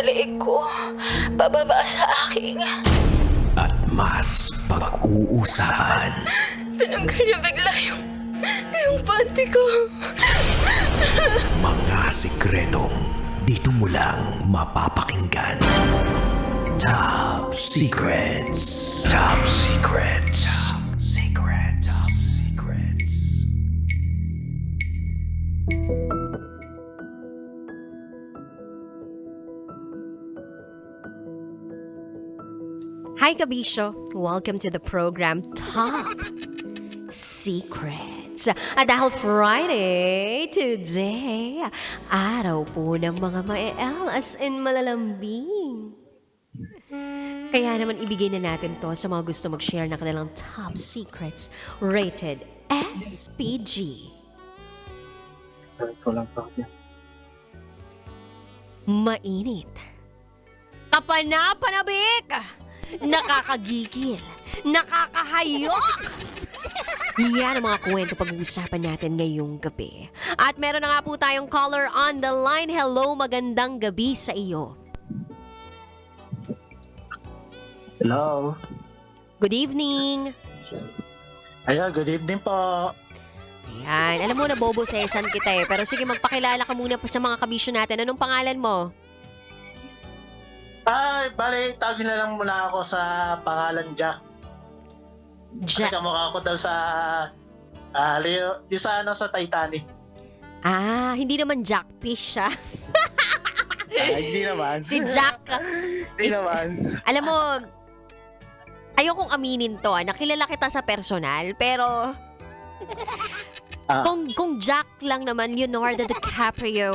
leeg ko, pababa sa aking. At mas pag-uusapan. Tinanggal niya bigla yung panty ko. Mga sikretong dito mo lang mapapakinggan. Top Secrets. Top Secrets. Top Secrets. Top Secrets. Hi Kabisyo! Welcome to the program Top Secrets. At dahil Friday, today, araw po ng mga ma-EL as in malalambing. Kaya naman ibigay na natin to sa mga gusto mag-share ng kanilang Top Secrets rated SPG. Ito lang po. Mainit. Kapanapanabik! Nakakagigil! Nakakahayok! Yan ang mga kwento pag-uusapan natin ngayong gabi. At meron na nga po tayong caller on the line. Hello, magandang gabi sa iyo. Hello. Good evening. Ayan, good evening po. Ayan, alam mo na bobo sa esan kita eh. Pero sige, magpakilala ka muna pa sa mga kabisyo natin. Anong pangalan mo? Ay, bale, tawag na lang muna ako sa pangalan Jack. Kasi Jack. kamukha ko daw sa Leo, yung sa Titanic. Ah, hindi naman Jack Fish siya. Hindi naman. Si Jack. Hindi naman. Alam mo, ayokong aminin to. Nakilala kita sa personal, pero Ah. kung Jack lang naman, Leonardo DiCaprio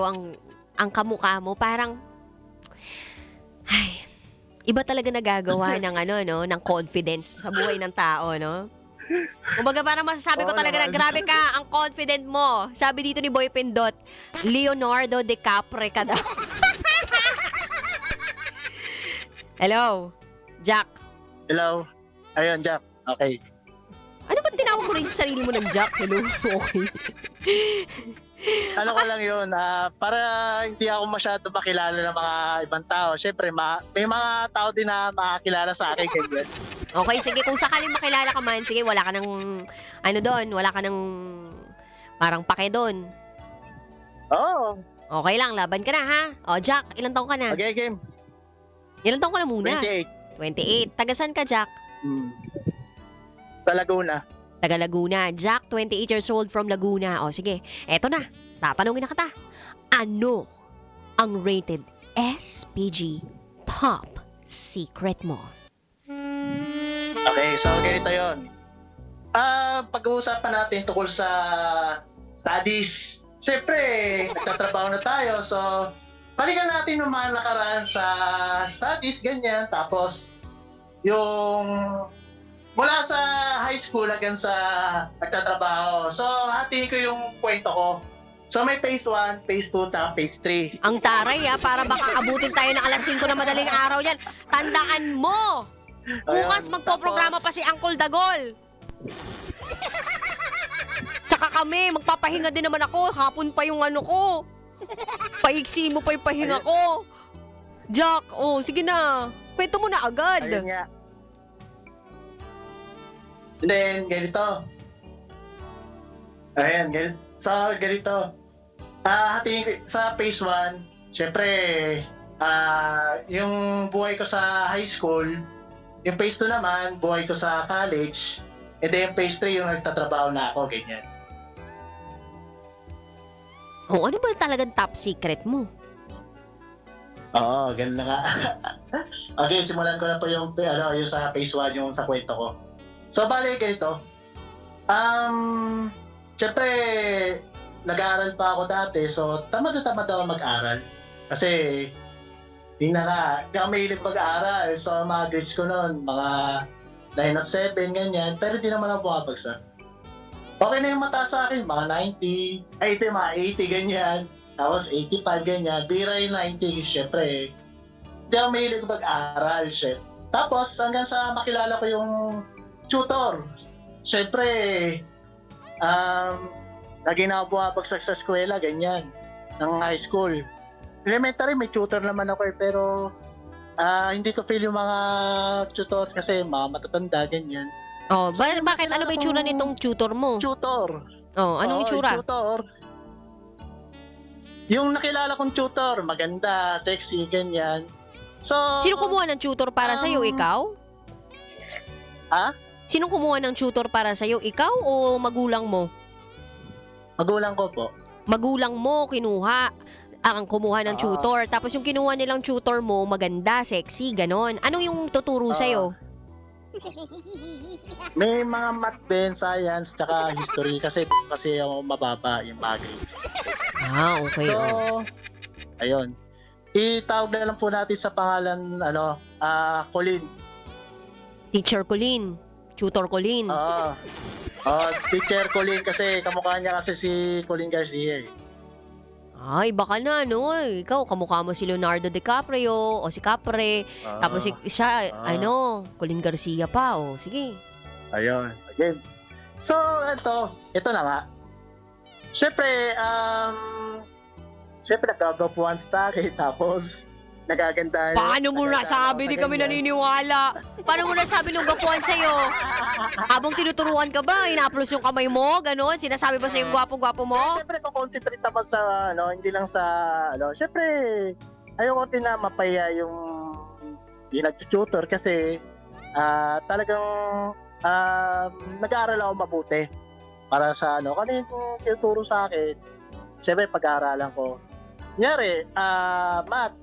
ang kamukha mo, parang ay, iba talaga nagagawa ng ng confidence sa buhay ng tao, no? Kumbaga parang masasabi ko Oo talaga na naman. grabe ka, ang confident mo. Sabi dito ni Boy Pindot, Leonardo DiCaprio ka daw. Hello, Jack. Hello. Ayun, Jack. Okay. Ano ba tinawag mo rin sa sarili mo ng Jack? Hello, okay. Ano ko lang yun, para hindi ako masyado makilala ng mga ibang tao. Siyempre, may mga tao din na makakilala sa akin. Ganyan. Okay, sige. Kung sakaling makilala ka man, sige, wala ka ng, wala ka ng parang pake doon. Oo. Okay lang, laban ka na, ha? O, Jack, ilang taong ka na? Okay, game. Ilang taong ka na muna? 28. 28. Tagasan ka, Jack? Sa Laguna. Taga Laguna. Jack, 28 years old from Laguna. O, sige. Eto na. Tatanungin na kita. Ano ang rated SPG top secret mo? Okay, so ganito yun. Pag-uusapan natin tungkol sa studies. Siyempre, nagtatrabaho na tayo. So, balikan natin yung mga nakaraan sa studies, ganyan. Tapos, yung mula sa high school hanggang sa nagtatrabaho. So, hatiin ko yung kwento ko. So, may phase 1, phase 2, tsaka phase 3. Ang taray, para baka abutin tayo ng alas 5 na madaling araw yan. Tandaan mo! Bukas Ayun, magpoprograma pa si Uncle Dagol. Tsaka kami, magpapahinga din naman ako. Hapon pa yung ko. Paiksi mo pa yung pahinga ko. Jack, sige na. Kwento mo na agad. Ayun nga. And then, ganito. Ayan, ganito. So, ganito. Hatiin ko sa phase 1, syempre, yung buhay ko sa high school, yung phase 2 naman, buhay ko sa college, and then yung phase 3, yung nagtatrabaho na ako, ganyan. Ano ba talagang top secret mo? Oo, ganun na nga. Okay, simulan ko na po yung sa phase 1, yung sa kwento ko. So, bali, ganito. Siyempre, nag-aaral pa ako dati, so tamad na tamad ako mag-aral. Kasi, hindi na nga, hindi ako mahilig mag-aaral. So, mga grades ko noon, mga 9 of 7, ganyan. Pero di naman ako bumabagsak. Okay na yung mata sa akin, mga 90, mga 80, ganyan. Tapos 85, ganyan. Bira yung 90, syempre. Hindi ako mahilig mag-aral, syempre. Tapos, hanggang sa makilala ko yung tutor. Siyempre, lagi na ako bumabagsak sa eskwela, ganyan, ng high school. elementary may tutor naman ako pero hindi ko feel yung mga tutor kasi mga matatanda, ganyan. Oh, bakit? Ano ba itsura nitong tutor mo? Tutor. Oh, anong Oo, itsura? yung tutor. Yung nakilala kong tutor, maganda, sexy, ganyan. So, Sino kumuha ng tutor para sa'yo? Ikaw? Ha? Sinong kumuha ng tutor para sa'yo? Ikaw o magulang mo? Magulang ko po. Magulang mo kinuha ang kumuha ng tutor. Tapos yung kinuha nilang tutor mo, maganda, sexy, ganon. Ano yung tuturo sa'yo? May mga math din, science, tsaka history kasi yung mababa yung mga grades. Okay. So, ayun. Itawag na lang po natin sa pangalan, Colin. Teacher Colin. Tutor Colin. Teacher Colin kasi kamukha niya kasi si Colin Garcia. Ay, baka na, no? Ikaw, kamukha mo si Leonardo DiCaprio o si Capre. Tapos siya, Colin Garcia pa. Sige. Ayun. Again. So, ito na nga. Siyempre, nagkagapuan sa akin, tapos nagaganda. Paano mo nasabi? Di kami naniniwala. Paano mo nasabi nung gapuan sa'yo? Habang tinuturuan ka ba? Ina-applause yung kamay mo? Ganon? Sinasabi ba sa'yo gwapo-gwapo mo? Siyempre, concentrate naman sa, hindi lang sa, siyempre, ayoko din na mapaya yung nag-tutor kasi talagang nag-aaral ako mabuti para sa kung ano yung tinuturo sa akin. Siyempre, pag-aaralan ko. Kunyari, math.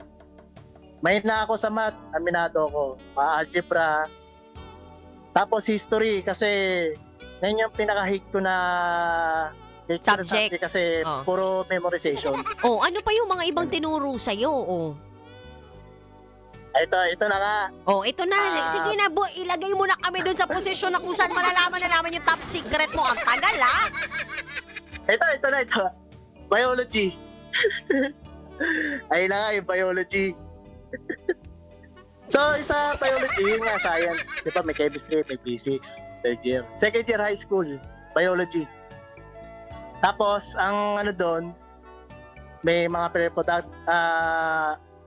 May na ako sa math, aminado ako. Algebra. Tapos history kasi yan yung pinaka-hate ko na Subject. Kasi puro memorization. Ano pa yung mga ibang tinuro sa'yo? Ito na nga. Ito na. Sige na, ilagay mo na kami dun sa posisyon na kung saan malalaman na namin yung top secret mo. Ang tagal, ha? Ito na. Biology. Ayun na nga, yung biology. So, sa biology, yun nga, science. Di ba, may chemistry, may physics, third year. Second year high school, biology. Tapos, ang doon, may mga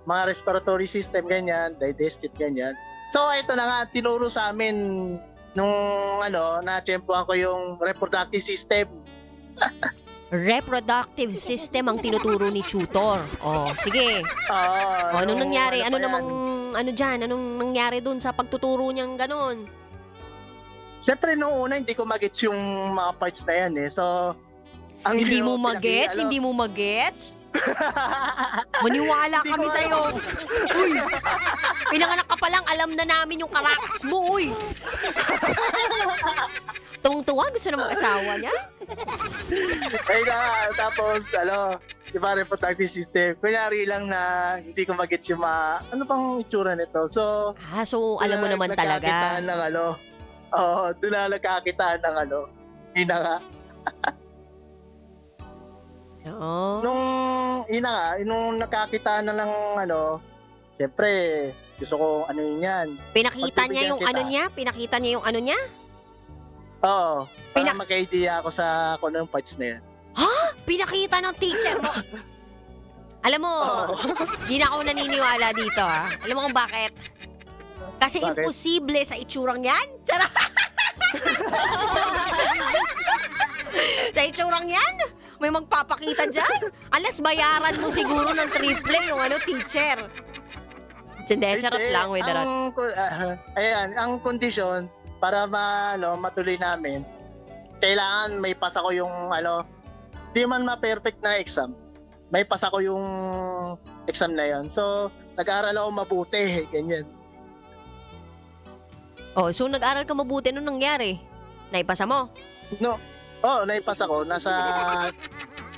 mga respiratory system, ganyan, digestive, ganyan. So, ito na nga, tinuro sa amin nung, na-tsempuhan ko yung reproductive system. Reproductive system ang tinuturo ni tutor. Sige. Anong nangyari? Anong nangyari dun sa pagtuturo niyang ganon? Siyempre, noong una, hindi ko magets yung mga parts na yan eh. So, Hindi mo magets? Maniwala kami sa'yo. Uy! Pinanganak ka pa lang, alam na namin yung karaks mo, uy! Tuwang-tuwa, gusto na mag-asawa niya? Ay na, tapos, di ba, reproductive system. Kunyari lang na hindi ko magets yung ano bang itsura nito. So, alam mo naman talaga. Doon na nagkakitaan ng Ina nga. Nung nakakita na lang siyempre, gusto ko yan. Pinakita niya yung ano niya? Oo. Para magka-idea ako sa kung anong parts na yan. Pinakita ng teacher mo. Alam mo, di na ako naniniwala dito Alam mo kung bakit? Kasi imposible sa itsurang yan. Charot! Sa itsurang yan, may magpapakita dyan. Unless bayaran mo siguro ng triple yung teacher. Hindi, charot lang, may darot. Ang kondisyon para matuloy namin, kailangan may pasa ko yung di man ma-perfect na exam. May pasa ko yung exam na yon. So, nag-aaral ako mabuti, ganyan. So nag-aral ka mabuti nung nangyari? Naipasa mo? No. Naipasa ko. Nasa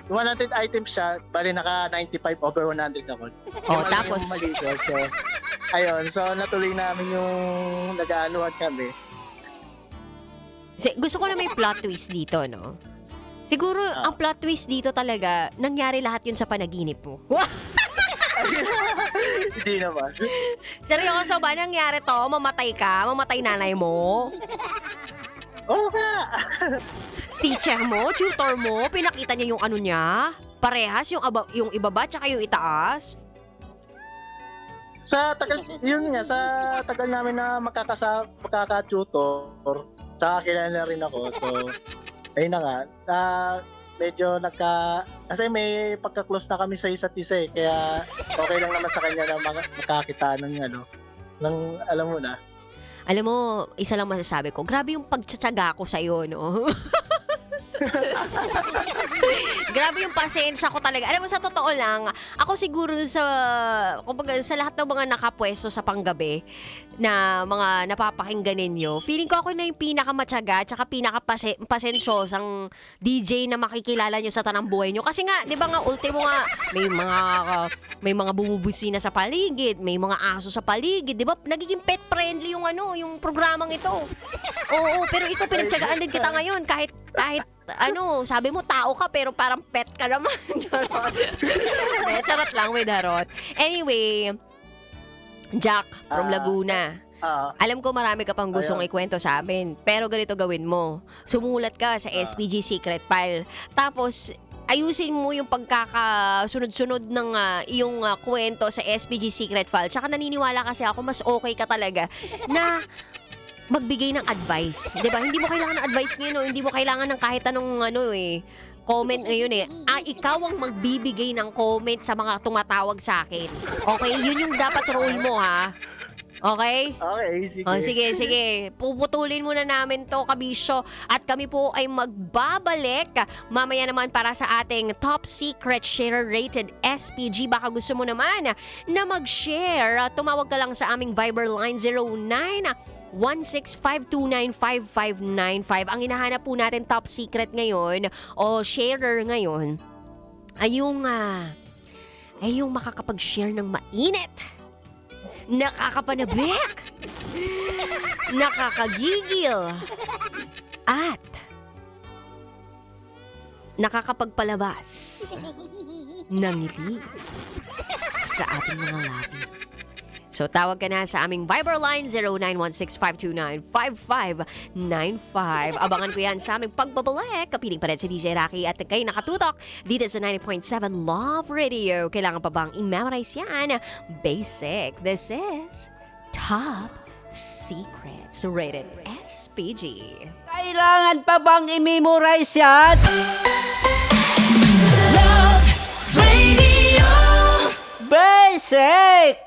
100 items siya, bali naka 95 over 100 ako. Tapos? Yung mali ko. So, ayun. So, natuloy namin yung nag-aanuhan kami. Gusto ko na may plot twist dito, no? Siguro, ang plot twist dito talaga, nangyari lahat yun sa panaginip mo. Hindi naman. Seryoso ba nangyari to? Mamatay ka? Mamatay nanay mo? Oo nga. Teacher mo? Tutor mo? Pinakita niya yung niya? Parehas? Yung ibaba tsaka yung itaas? sa tagal namin na magkaka-tutor, tsaka kilala rin ako. So, ayun na nga. Medyo kasi may pagka-close na kami sa isa't isa eh. Kaya okay lang naman sa kanya na makakita ng alam mo na. Alam mo, isa lang masasabi ko, grabe yung pagtsatsaga ko sa'yo, no? Grabe yung pasensya ko talaga. Alam mo, sa totoo lang, ako siguro kumbaga, sa lahat ng mga nakapwesto sa panggabi na mga napapakinggan ninyo, feeling ko ako na yung pinakamatyaga tsaka pinakapasensyosang DJ na makikilala nyo sa tanang buhay nyo. Kasi nga, di ba nga, ultimo nga, may mga bumubusina sa paligid, may mga aso sa paligid, di ba? Nagiging pet friendly yung programang ito. Oo, pero ikaw pinagtyagaan din kita ngayon kahit sabi mo tao ka pero parang pet ka naman. Charot. Charot lang with harot. Anyway, Jack from Laguna. Alam ko marami ka pang gustong ikwento sa amin. Pero ganito gawin mo. Sumulat ka sa SPG Secret File. Tapos, ayusin mo yung pagkakasunod-sunod ng iyong kwento sa SPG Secret File. Tsaka naniniwala kasi ako mas okay ka talaga na magbigay ng advice. 'Di ba? Hindi mo kailangan ng advice ngayon, no? Hindi mo kailangan ng kahit anong comment ngayon eh. Ikaw ang magbibigay ng comment sa mga tumatawag sa akin. Okay? Yun yung dapat role mo, ha? Okay? Okay, sige. Sige. Puputulin muna namin to, kabisyo. At kami po ay magbabalik mamaya naman para sa ating Top Secret Share Rated SPG. Baka gusto mo naman na mag-share. Tumawag ka lang sa aming Viber line 0916-529-5595. Ang hinahanap po natin top secret ngayon o sharer ngayon ay yung makakapag-share ng mainit, nakakapanabik, nakakagigil, at nakakapagpalabas ng ngiti sa ating mga labi. So tawag ka na sa aming Viber line 0916-529-5595. Abangan ko yan sa aming pagbabalik. Kapiling pa rin si DJ Rocky at kayo nakatutok dito sa 90.7 Love Radio. Kailangan pa bang i-memorize yan? Basic. This is Top Secrets Rated SPG. Kailangan pa bang i-memorize yan? Love Radio. Basic!